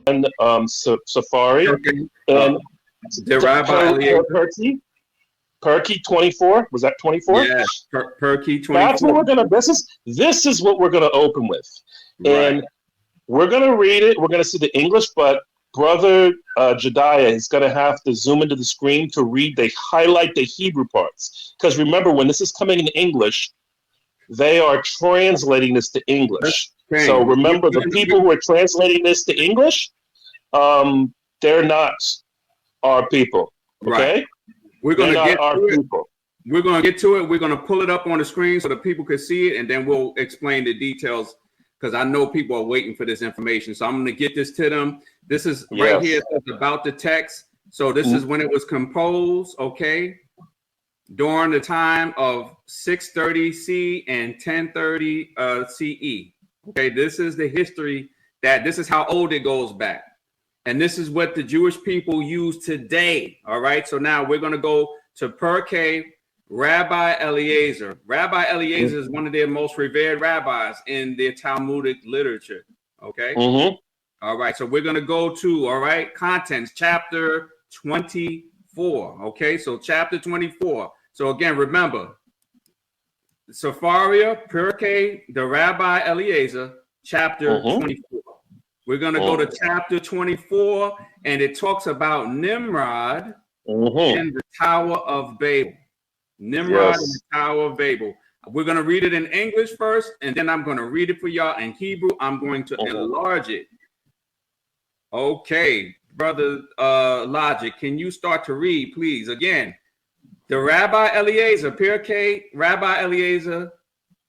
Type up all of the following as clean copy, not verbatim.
And Safari and the Rabbi Eliezer. Perky 24. Was that 24? Yeah, Perky 24. That's what we're gonna. This is what we're gonna open with, and we're gonna read it. We're gonna see the English, but Brother Jediah is gonna have to zoom into the screen to read. They highlight the Hebrew parts because remember, when this is coming in English, they are translating this to English. Okay. So remember, the people who are translating this to English, they're not our people. Okay. Right. We're going to get our to it. people. We're going to get to it. We're going to pull it up on the screen so that people can see it, and then we'll explain the details because I know people are waiting for this information. So I'm going to get this to them. This is right here. It's about the text. So this is when it was composed, okay, during the time of 630 C and 1030 CE. Okay, this is the history this is how old it goes back. And this is what the Jewish people use today. All right. So now we're going to go to Perkei Rabbi Eliezer. Rabbi Eliezer is one of their most revered rabbis in their Talmudic literature. Okay. All right. So we're going to go to, contents, chapter 24. Okay. So chapter 24. So again, remember, Sepharia, Perkei, the Rabbi Eliezer, chapter 24. We're going to go to chapter 24, and it talks about Nimrod and the Tower of Babel. Nimrod and the Tower of Babel. We're going to read it in English first, and then I'm going to read it for y'all in Hebrew. I'm going to enlarge it. Okay, Brother Logic, can you start to read, please? Again, the Rabbi Eliezer, Perkei, Rabbi Eliezer,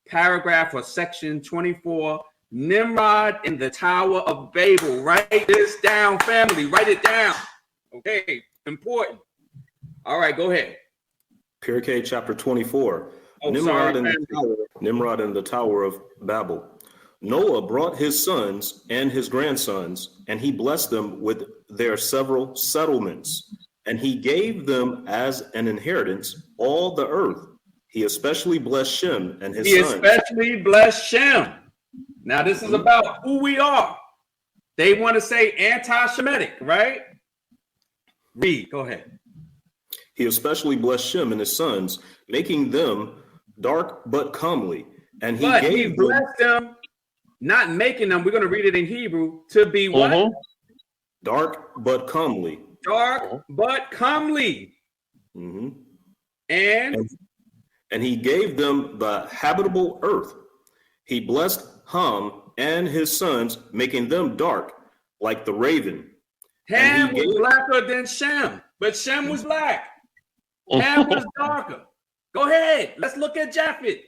paragraph or section 24, Nimrod in the Tower of Babel. Write this down, family. Write it down. Okay, important. All right, go ahead. Perkei chapter 24. Nimrod in the Tower of Babel. Noah brought his sons and his grandsons, and he blessed them with their several settlements, and he gave them as an inheritance all the earth. He especially blessed Shem and his sons. He especially blessed Shem. Now, this is about who we are. They want to say anti-Shemitic, right? Read, go ahead. He especially blessed Shem and his sons, making them dark but comely. And he blessed them, not making them, we're going to read it in Hebrew, to be what? Dark but comely. Dark but comely. And he gave them the habitable earth. He blessed Ham and his sons, making them dark like the raven. Ham was blacker than Shem, but Shem was black. Ham was darker. Go ahead. Let's look at Japheth.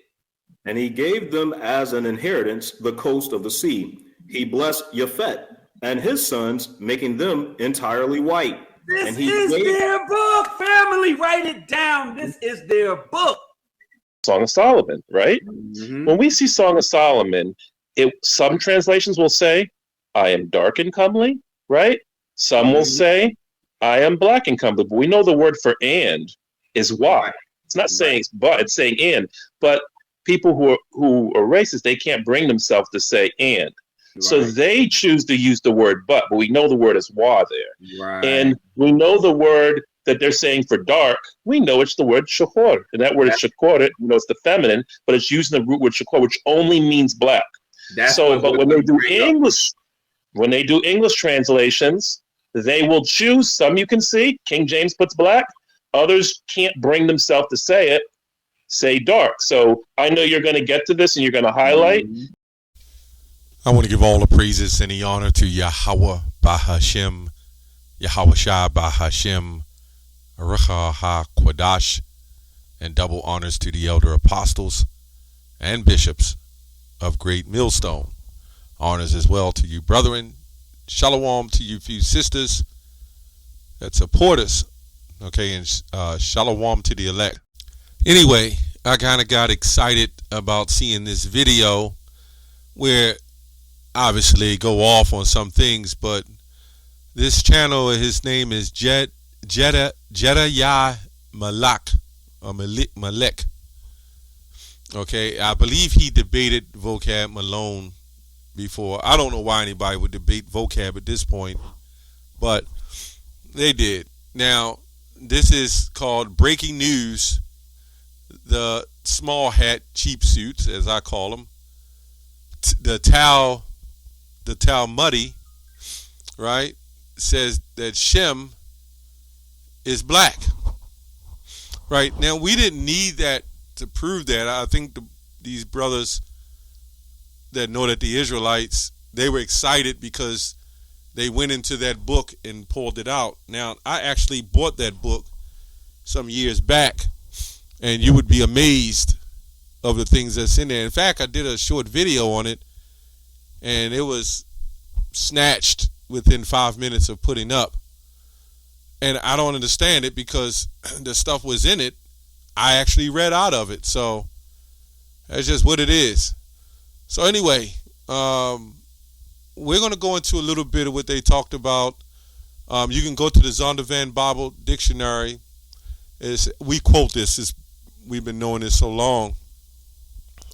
And he gave them as an inheritance the coast of the sea. He blessed Japhet and his sons, making them entirely white. This is their book, family. Write it down. This is their book. Song of Solomon, right? When we see Song of Solomon, some translations will say, I am dark and comely, right? Some will say, I am black and comely. But we know the word for and is why. It's not saying but, it's saying and. But people who are racist, they can't bring themselves to say and. So they choose to use the word but we know the word is wa there. And we know the word that they're saying for dark, we know it's the word shachor. And that word is shachor, it's the feminine, but it's using the root word shachor, which only means black. But when they do English translations, they will choose, some you can see, King James puts black, others can't bring themselves to say dark. So I know you're going to get to this and you're going to highlight. I want to give all the praises and the honor to Yahweh Bahashem, Yahweh Shai Bahashem, Arucha HaKwadash, and double honors to the elder apostles and bishops of Great Millstone. Honors as well to you brethren. Shalom to you few sisters that support us. Okay, and shalom to the elect. Anyway, I kind of got excited about seeing this video where obviously go off on some things, but this channel, his name is Jedediah Malek. Okay, I believe he debated vocab Malone before. I don't know why anybody would debate vocab at this point, but they did. Now, this is called breaking news. The small hat cheap suits, as I call them, the TAL MUDD, right, says that SHEM is black. Right, now we didn't need that to prove that. I think these brothers that know that the Israelites, they were excited because they went into that book and pulled it out. Now, I actually bought that book some years back, and you would be amazed of the things that's in there. In fact, I did a short video on it, and it was snatched within 5 minutes of putting up. And I don't understand it because the stuff was in it. I actually read out of it. So that's just what it is. So anyway, we're going to go into a little bit of what they talked about. You can go to the Zondervan Bible Dictionary. We quote this. We've been knowing this so long.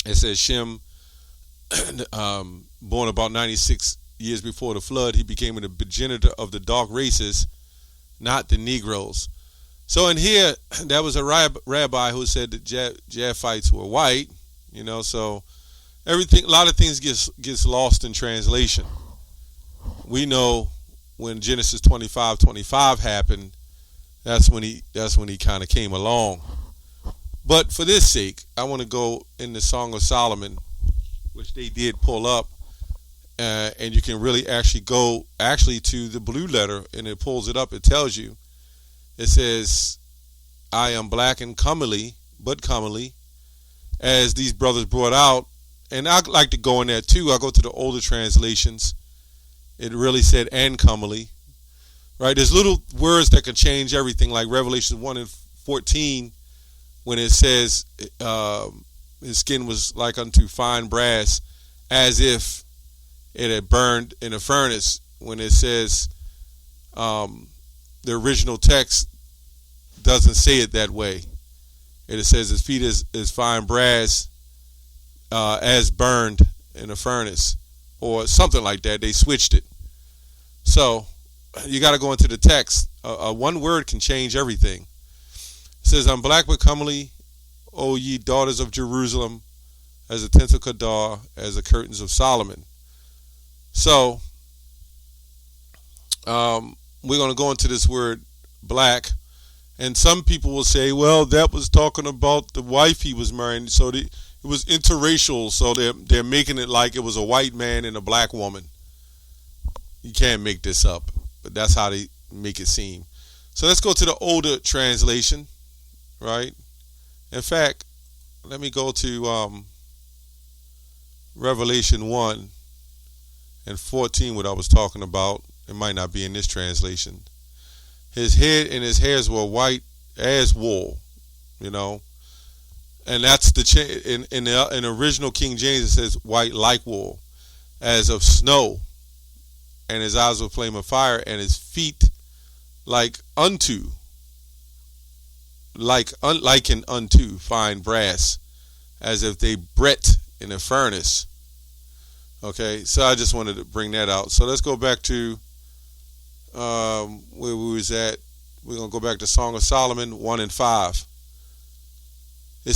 It says Shem, born about 96 years before the flood, he became a progenitor of the dark races, not the Negroes. So in here, there was a rabbi who said that Japhites were white, so everything, a lot of things gets lost in translation. We know when Genesis 25:25 happened, that's when he kind of came along. But for this sake, I want to go in the Song of Solomon, which they did pull up, and you can really actually go to the blue letter, and it pulls it up. It tells you. It says, I am black and comely, but comely, as these brothers brought out. And I like to go in there too. I go to the older translations. It really said and comely. Right? There's little words that can change everything, like Revelation 1:14, when it says his skin was like unto fine brass, as if it had burned in a furnace. When it says the original text doesn't say it that way. It says his feet is fine brass, as burned in a furnace, or something like that. They switched it. So you got to go into the text. One word can change everything. It says, I'm black but comely, O ye daughters of Jerusalem, as the tents of Kedar, as the curtains of Solomon. So we're going to go into this word black, and some people will say, well, that was talking about the wife he was marrying, so it was interracial, so they're making it like it was a white man and a black woman. You can't make this up, but that's how they make it seem. So let's go to the older translation, right? In fact, let me go to Revelation 1:14, what I was talking about. It might not be in this translation. His head and his hairs were white as wool, and that's in the original King James. It says white like wool, as of snow, and his eyes were flame of fire, and his feet like unto fine brass, as if they bret in a furnace. Okay, so I just wanted to bring that out. So let's go back to where we was at. We're going to go back to Song of Solomon 1:5. It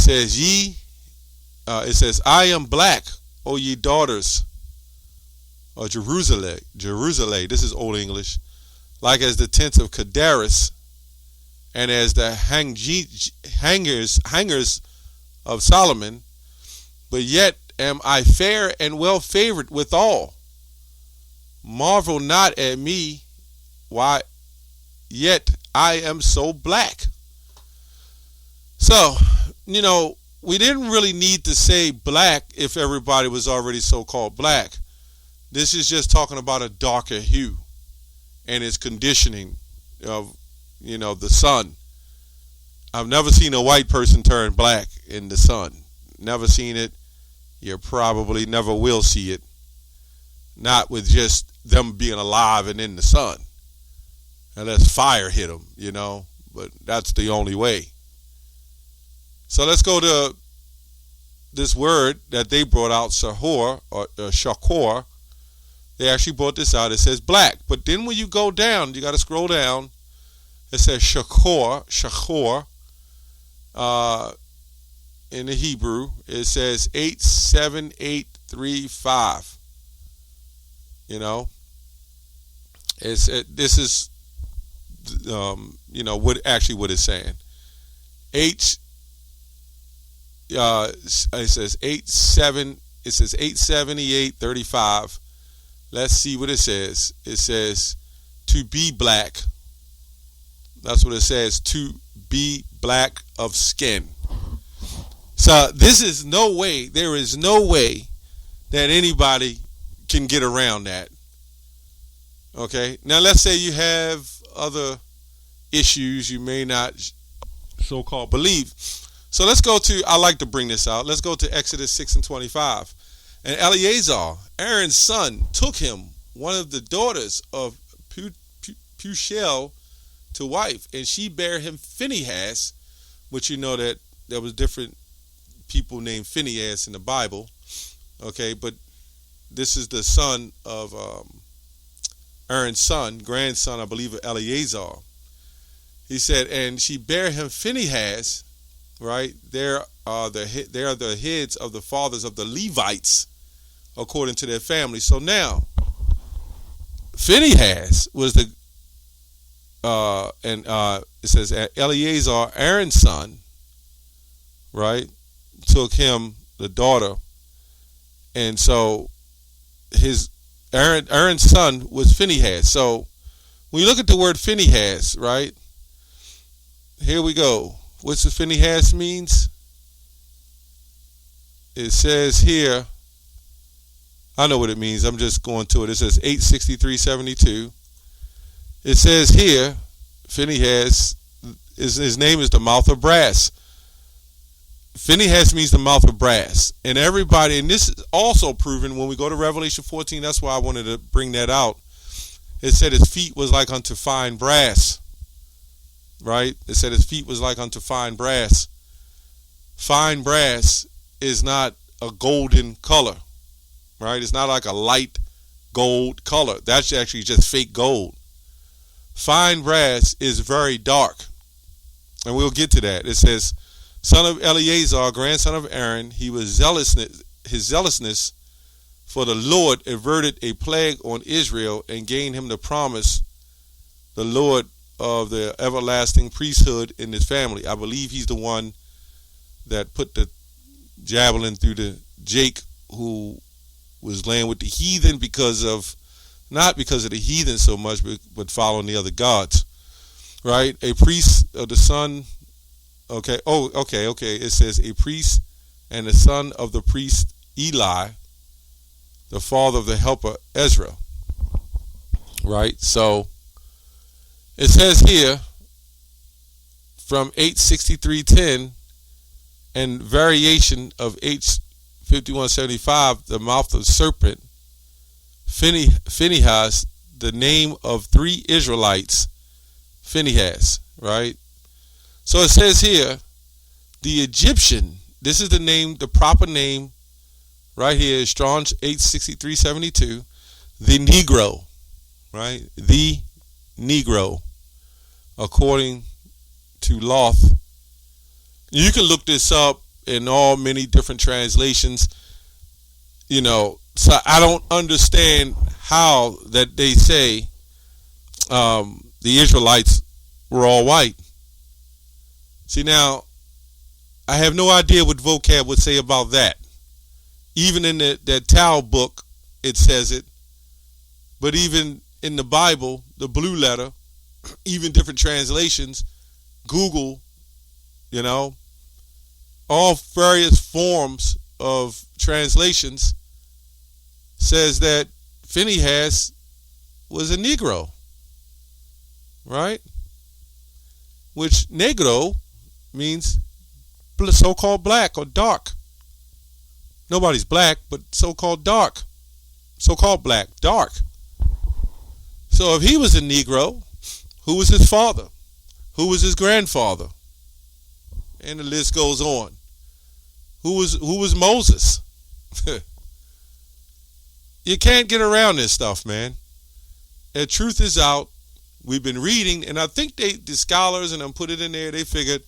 says, I am black, O ye daughters of Jerusalem. This is Old English. Like as the tents of Cadaris, and as the hangers of Solomon, but yet am I fair and well favored withal. Marvel not at me, why yet I am so black. So, we didn't really need to say black if everybody was already so-called black. This is just talking about a darker hue and its conditioning of, the sun. I've never seen a white person turn black in the sun. Never seen it. You probably never will see it. Not with just them being alive and in the sun. Unless fire hit them, but that's the only way. So let's go to this word that they brought out, Sahor or Shakor. They actually brought this out. It says black. But then when you go down, you got to scroll down. It says Shakor. In the Hebrew, it says 87835. You know, this is what it's saying. It says 87835. Let's see what it says. It says to be black. That's what it says, to be black of skin. So there is no way that anybody can get around that. Okay, now let's say you have other issues you may not so-called believe. So let's go to, I like to bring this out, let's go to Exodus 6:25. And Eleazar, Aaron's son, took him, one of the daughters of Pushel, to wife, and she bare him Phinehas, which you know that there was different people named Phinehas in the Bible. Okay, but this is the son of Aaron's son, grandson, I believe, of Eleazar. He said, and she bare him Phinehas, right? They are the heads of the fathers of the Levites, according to their family. So now, Phinehas was the it says Eleazar, Aaron's son, right, took him the daughter, and so his Aaron's son was Phinehas. So when you look at the word Phinehas, right, here we go. What's the Phinehas means? It says here, I know what it means. I'm just going to it. It says 863:72. It says here, Phinehas, his name is the mouth of brass. Phinehas means the mouth of brass. And everybody, and this is also proven when we go to Revelation 14, that's why I wanted to bring that out. It said his feet was like unto fine brass. Right? It said his feet was like unto fine brass. Fine brass is not a golden color. Right? It's not like a light gold color. That's actually just fake gold. Fine brass is very dark. And we'll get to that. It says, son of Eleazar, grandson of Aaron, his zealousness for the Lord averted a plague on Israel and gained him the promise, the Lord of the everlasting priesthood in his family. I believe he's the one that put the javelin through the Jake, who was laying with the heathen not because of the heathen so much, but following the other gods. Right? A priest of the son. Okay. Oh, okay. It says a priest and the son of the priest Eli, the father of the helper Ezra. Right? So it says here from 863:10 and variation of 851:75, the mouth of the serpent, Phinehas, the name of 3 Israelites, Phinehas, right? So it says here, the Egyptian, this is the name, the proper name, right here, Strong's 863:72, the Negro, right? The Negro, according to Loth. You can look this up in all many different translations, you know. So I don't understand how that they say the Israelites were all white. See, now, I have no idea what vocab would say about that. Even in that TAL book, it says it. But even in the Bible, the blue letter, even different translations, Google, you know, all various forms of translations says that Phinehas was a Negro, right? Which negro means so-called black or dark. Nobody's black, but so-called dark. So-called black, dark. So if he was a Negro, who was his father? Who was his grandfather? And the list goes on. Who was Moses? You can't get around this stuff, man. The truth is out. We've been reading, and I think the scholars, and I'm put it in there, they figured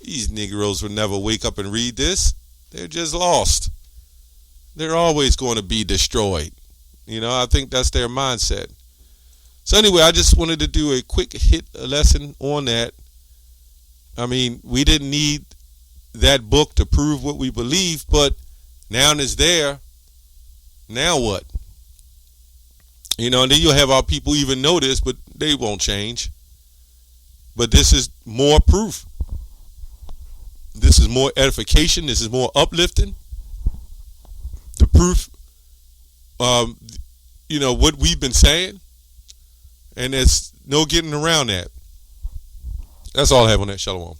these Negroes would never wake up and read this. They're just lost. They're always going to be destroyed. I think that's their mindset. So anyway, I just wanted to do a quick lesson on that. I mean, we didn't need that book to prove what we believe, but now it's there. Now what? And then you'll have our people even know this, but they won't change. But this is more proof. This is more edification. This is more uplifting. The proof, what we've been saying. And there's no getting around that. That's all I have on that. Shalom.